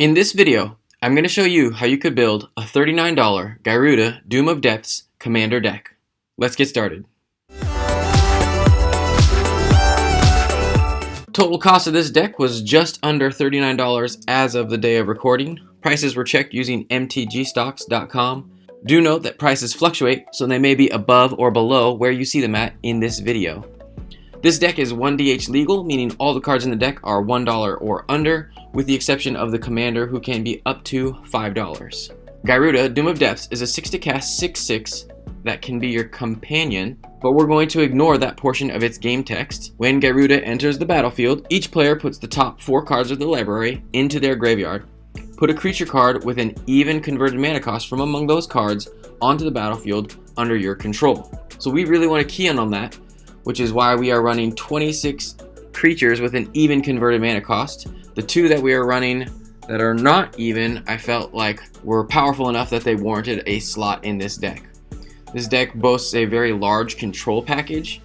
In this video, I'm going to show you how you could build a $39 Gyruda Doom of Depths Commander deck. Let's get started. Total cost of this deck was just under $39 as of the day of recording. Prices were checked using mtgstocks.com. Do note that prices fluctuate, so they may be above or below where you see them at in this video. This deck is 1DH legal, meaning all the cards in the deck are $1 or under, with the exception of the commander, who can be up to $5. Gyruda Doom of Depths is a 6-to-cast 6/6 that can be your companion, but we're going to ignore that portion of its game text. When Gyruda enters the battlefield, each player puts the top 4 cards of the library into their graveyard. Put a creature card with an even converted mana cost from among those cards onto the battlefield under your control. So we really want to key in on that, which is why we are running 26 creatures with an even converted mana cost. The 2 that we are running that are not even, I felt like were powerful enough that they warranted a slot in this deck. This deck boasts a very large control package,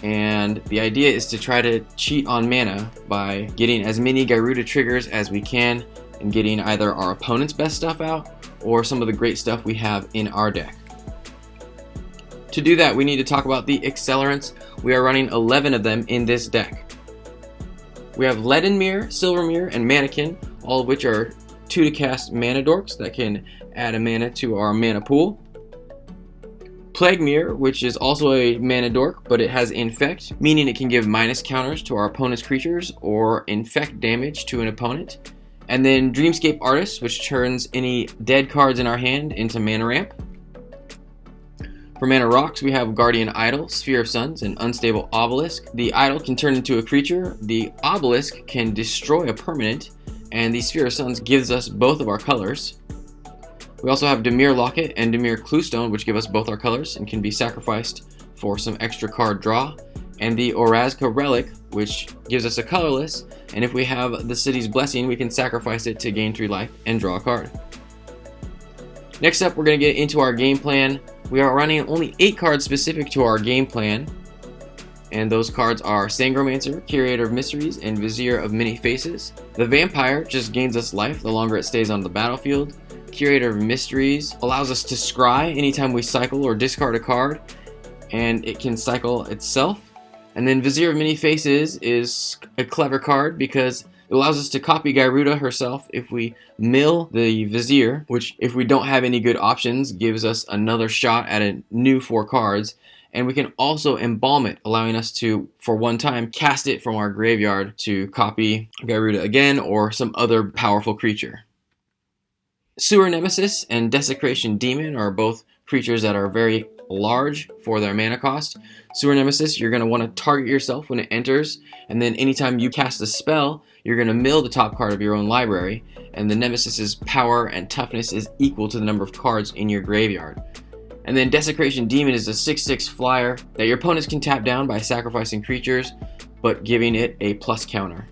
and the idea is to try to cheat on mana by getting as many Gyruda triggers as we can and getting either our opponent's best stuff out or some of the great stuff we have in our deck. To do that, we need to talk about the Accelerants. We are running 11 of them in this deck. We have Leaden Mirror, Silver Mirror, and Mannequin, all of which are 2-to-cast mana dorks that can add a mana to our mana pool. Plague Mirror, which is also a mana dork, but it has Infect, meaning it can give minus counters to our opponent's creatures or infect damage to an opponent. And then Dreamscape Artist, which turns any dead cards in our hand into mana ramp. For mana rocks, we have Guardian Idol, Sphere of Suns, and Unstable Obelisk. The Idol can turn into a creature, the Obelisk can destroy a permanent, and the Sphere of Suns gives us both of our colors. We also have Dimir Locket and Dimir Cluestone, which give us both our colors and can be sacrificed for some extra card draw. And the Orazca Relic, which gives us a colorless, and if we have the City's Blessing, we can sacrifice it to gain 3 life and draw a card. Next up, we're going to get into our game plan. We are running only 8 cards specific to our game plan, and those cards are Sangromancer, Curator of Mysteries, and Vizier of Many Faces. The Vampire just gains us life the longer it stays on the battlefield. Curator of Mysteries allows us to scry anytime we cycle or discard a card, and it can cycle itself. And then Vizier of Many Faces is a clever card because it allows us to copy Gyruda herself if we mill the Vizier, which, if we don't have any good options, gives us another shot at a new 4 cards. And we can also embalm it, allowing us to, for one time, cast it from our graveyard to copy Gyruda again or some other powerful creature. Sewer Nemesis and Desecration Demon are both creatures that are very large for their mana cost. Sewer Nemesis, you're going to want to target yourself when it enters, and then anytime you cast a spell, you're going to mill the top card of your own library, and the Nemesis's power and toughness is equal to the number of cards in your graveyard. And then Desecration Demon is a 6/6 flyer that your opponents can tap down by sacrificing creatures, but giving it a plus counter.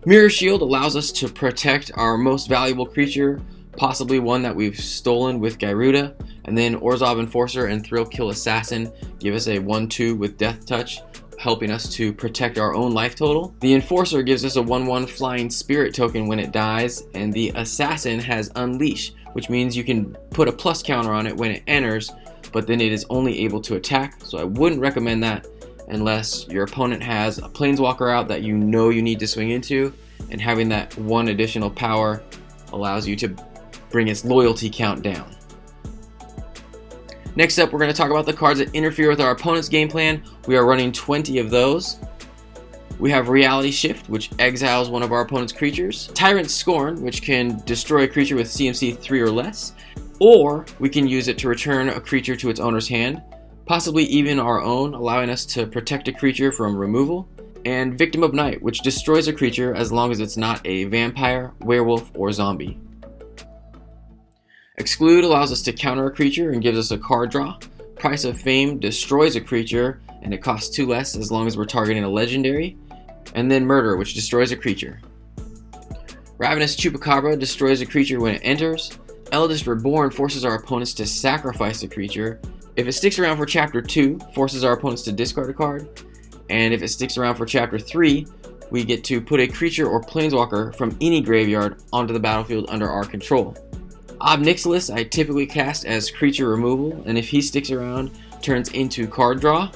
Mirror Shield allows us to protect our most valuable creature, possibly one that we've stolen with Gyruda. And then Orzhov Enforcer and Thrillkill Assassin give us a 1/2 with Death Touch, helping us to protect our own life total. The Enforcer gives us a 1/1 Flying Spirit token when it dies, and the Assassin has Unleash, which means you can put a plus counter on it when it enters, but then it is only able to attack, so I wouldn't recommend that unless your opponent has a Planeswalker out that you know you need to swing into, and having that 1 additional power allows you to bring its loyalty count down. Next up, we're going to talk about the cards that interfere with our opponent's game plan. We are running 20 of those. We have Reality Shift, which exiles one of our opponent's creatures. Tyrant Scorn, which can destroy a creature with CMC 3 or less. Or we can use it to return a creature to its owner's hand, possibly even our own, allowing us to protect a creature from removal. And Victim of Night, which destroys a creature as long as it's not a vampire, werewolf, or zombie. Exclude allows us to counter a creature and gives us a card draw. Price of Fame destroys a creature and it costs 2 less as long as we're targeting a legendary. And then Murder, which destroys a creature. Ravenous Chupacabra destroys a creature when it enters. Eldest Reborn forces our opponents to sacrifice a creature. If it sticks around for Chapter 2, forces our opponents to discard a card. And if it sticks around for Chapter 3, we get to put a creature or planeswalker from any graveyard onto the battlefield under our control. Ob Nixilis I typically cast as creature removal, and if he sticks around, turns into card draw.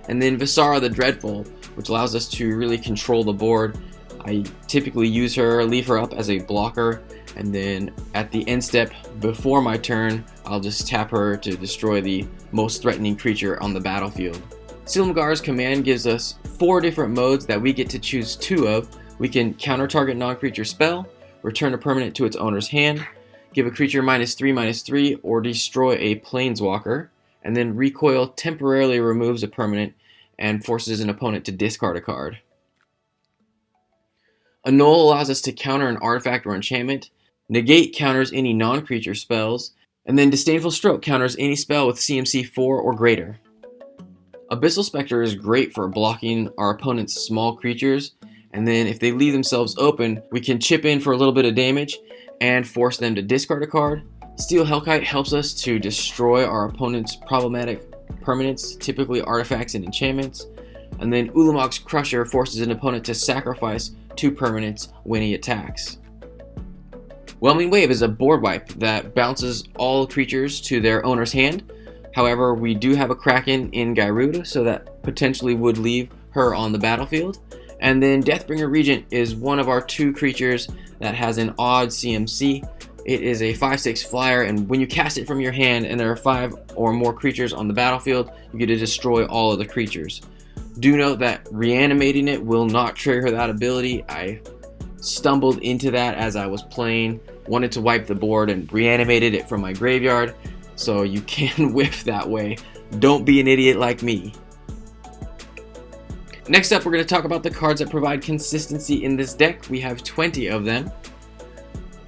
And then Visara the Dreadful, which allows us to really control the board. I typically use her, leave her up as a blocker, and then at the end step before my turn, I'll just tap her to destroy the most threatening creature on the battlefield. Silumgar's command gives us 4 different modes that we get to choose 2 of. We can counter target non-creature spell, return a permanent to its owner's hand, give a creature -3/-3, or destroy a planeswalker, and then recoil temporarily removes a permanent and forces an opponent to discard a card. Annul allows us to counter an artifact or enchantment, negate counters any non-creature spells, and then Disdainful Stroke counters any spell with CMC 4 or greater. Abyssal Spectre is great for blocking our opponent's small creatures, and then if they leave themselves open, we can chip in for a little bit of damage and force them to discard a card. Steel Hellkite helps us to destroy our opponent's problematic permanents, typically artifacts and enchantments, and then Ulamog's Crusher forces an opponent to sacrifice 2 permanents when he attacks. Whelming Wave is a board wipe that bounces all creatures to their owner's hand. However, we do have a Kraken in Gyruda, so that potentially would leave her on the battlefield. And then Deathbringer Regent is one of our 2 creatures that has an odd CMC. It is a 5/6 flyer, and when you cast it from your hand and there are 5 or more creatures on the battlefield, you get to destroy all of the creatures. Do note that reanimating it will not trigger that ability. I stumbled into that as I was playing, wanted to wipe the board and reanimated it from my graveyard, so you can whiff that way. Don't be an idiot like me. Next up, we're going to talk about the cards that provide consistency in this deck. We have 20 of them.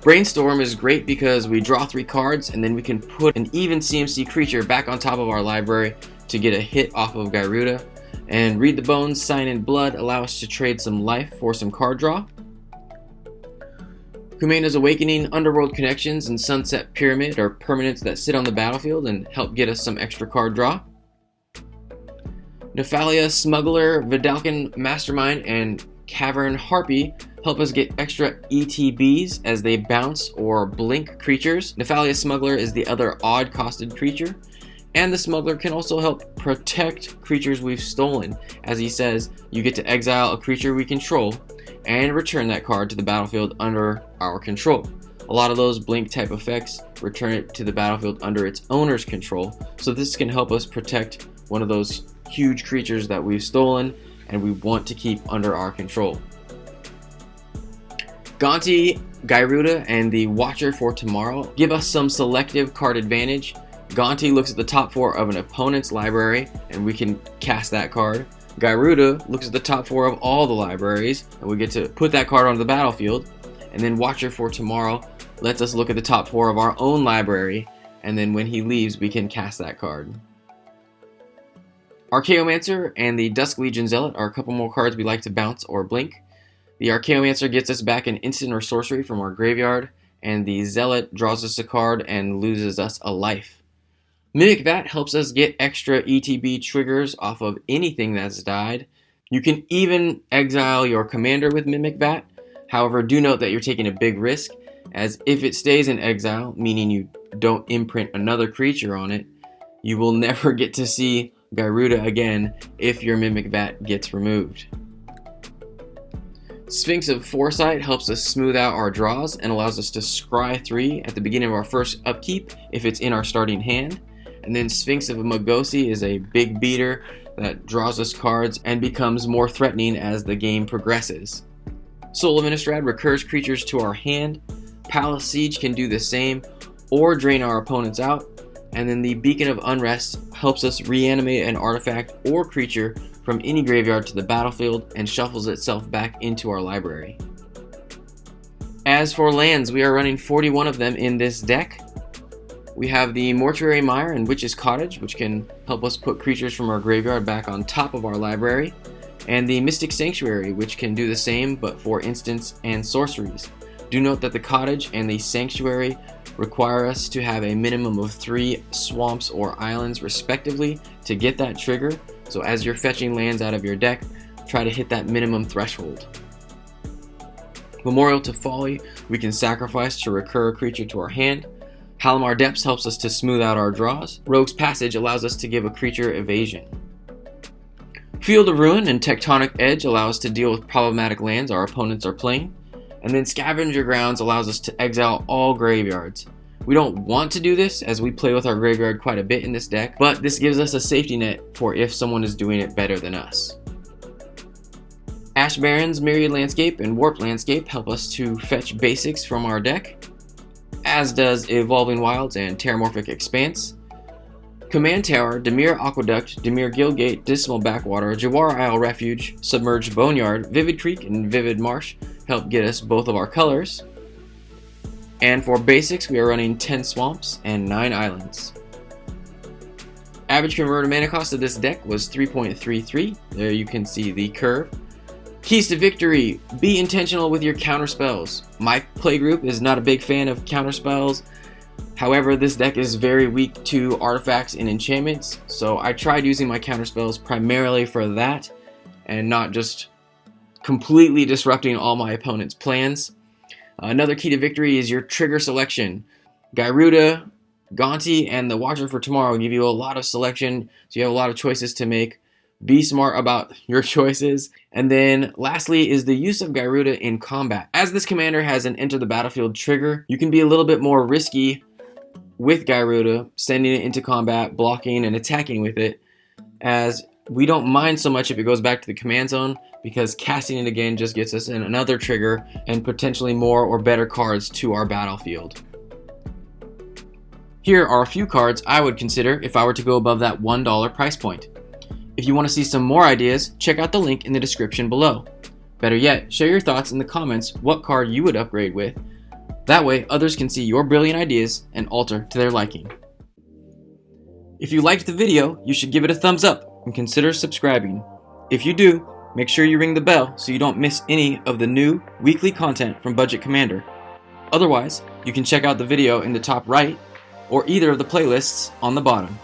Brainstorm is great because we draw 3 cards and then we can put an even CMC creature back on top of our library to get a hit off of Gyruda. And Read the Bones, Sign in Blood allow us to trade some life for some card draw. Kumena's Awakening, Underworld Connections, and Sunset Pyramid are permanents that sit on the battlefield and help get us some extra card draw. Nephalia, Smuggler, Vidalcan Mastermind, and Cavern Harpy help us get extra ETBs as they bounce or blink creatures. Nephalia Smuggler is the other odd-costed creature, and the Smuggler can also help protect creatures we've stolen. As he says, you get to exile a creature we control and return that card to the battlefield under our control. A lot of those blink type effects return it to the battlefield under its owner's control, so this can help us protect one of those huge creatures that we've stolen and we want to keep under our control. Gonti, Gyruda, and the Watcher for Tomorrow give us some selective card advantage. Gonti looks at the top 4 of an opponent's library and we can cast that card. Gyruda looks at the top 4 of all the libraries and we get to put that card onto the battlefield. And then Watcher for Tomorrow lets us look at the top 4 of our own library, and then when he leaves we can cast that card. Archaeomancer and the Dusk Legion Zealot are a couple more cards we like to bounce or blink. The Archaeomancer gets us back an instant or sorcery from our graveyard, and the Zealot draws us a card and loses us a life. Mimic Vat helps us get extra ETB triggers off of anything that's died. You can even exile your commander with Mimic Vat. However, do note that you're taking a big risk, as if it stays in exile, meaning you don't imprint another creature on it, you will never get to see Gyruda again if your Mimic Vat gets removed. Sphinx of Foresight helps us smooth out our draws and allows us to scry 3 at the beginning of our first upkeep if it's in our starting hand. And then Sphinx of Magosi is a big beater that draws us cards and becomes more threatening as the game progresses. Soul of Innistrad recurs creatures to our hand. Palace Siege can do the same or drain our opponents out. And then the Beacon of Unrest helps us reanimate an artifact or creature from any graveyard to the battlefield and shuffles itself back into our library. As for lands, we are running 41 of them in this deck. We have the Mortuary Mire and Witch's Cottage, which can help us put creatures from our graveyard back on top of our library, and the Mystic Sanctuary, which can do the same but for instants and sorceries. Do note that the Cottage and the Sanctuary require us to have a minimum of 3 swamps or islands respectively to get that trigger. So as you're fetching lands out of your deck, try to hit that minimum threshold. Memorial to Folly, we can sacrifice to recur a creature to our hand. Halimar Depths helps us to smooth out our draws. Rogue's Passage allows us to give a creature evasion. Field of Ruin and Tectonic Edge allow us to deal with problematic lands our opponents are playing. And then Scavenger Grounds allows us to exile all graveyards. We don't want to do this as we play with our graveyard quite a bit in this deck, but this gives us a safety net for if someone is doing it better than us. Ash Barrens, Myriad Landscape, and Warp Landscape help us to fetch basics from our deck, as does Evolving Wilds and Terramorphic Expanse. Command Tower, Dimir Aqueduct, Dimir Guildgate, Dismal Backwater, Jawara Isle Refuge, Submerged Boneyard, Vivid Creek, and Vivid Marsh help get us both of our colors. And for basics, we are running 10 Swamps and 9 Islands. Average converted mana cost of this deck was 3.33. There you can see the curve. Keys to victory: be intentional with your counter spells. My playgroup is not a big fan of counter spells. However, this deck is very weak to artifacts and enchantments, so I tried using my counter spells primarily for that and not just completely disrupting all my opponent's plans. Another key to victory is your trigger selection. Gyruda, Gonti, and the Watcher for Tomorrow give you a lot of selection, so you have a lot of choices to make. Be smart about your choices. And then lastly is the use of Gyruda in combat. As this commander has an enter the battlefield trigger, you can be a little bit more risky with Gyruda, sending it into combat, blocking and attacking with it, as we don't mind so much if it goes back to the command zone, because casting it again just gets us in another trigger and potentially more or better cards to our battlefield. Here are a few cards I would consider if I were to go above that $1 price point. If you want to see some more ideas, check out the link in the description below. Better yet, share your thoughts in the comments what card you would upgrade with. That way, others can see your brilliant ideas and alter to their liking. If you liked the video, you should give it a thumbs up and consider subscribing. If you do, make sure you ring the bell so you don't miss any of the new weekly content from Budget Commander. Otherwise, you can check out the video in the top right or either of the playlists on the bottom.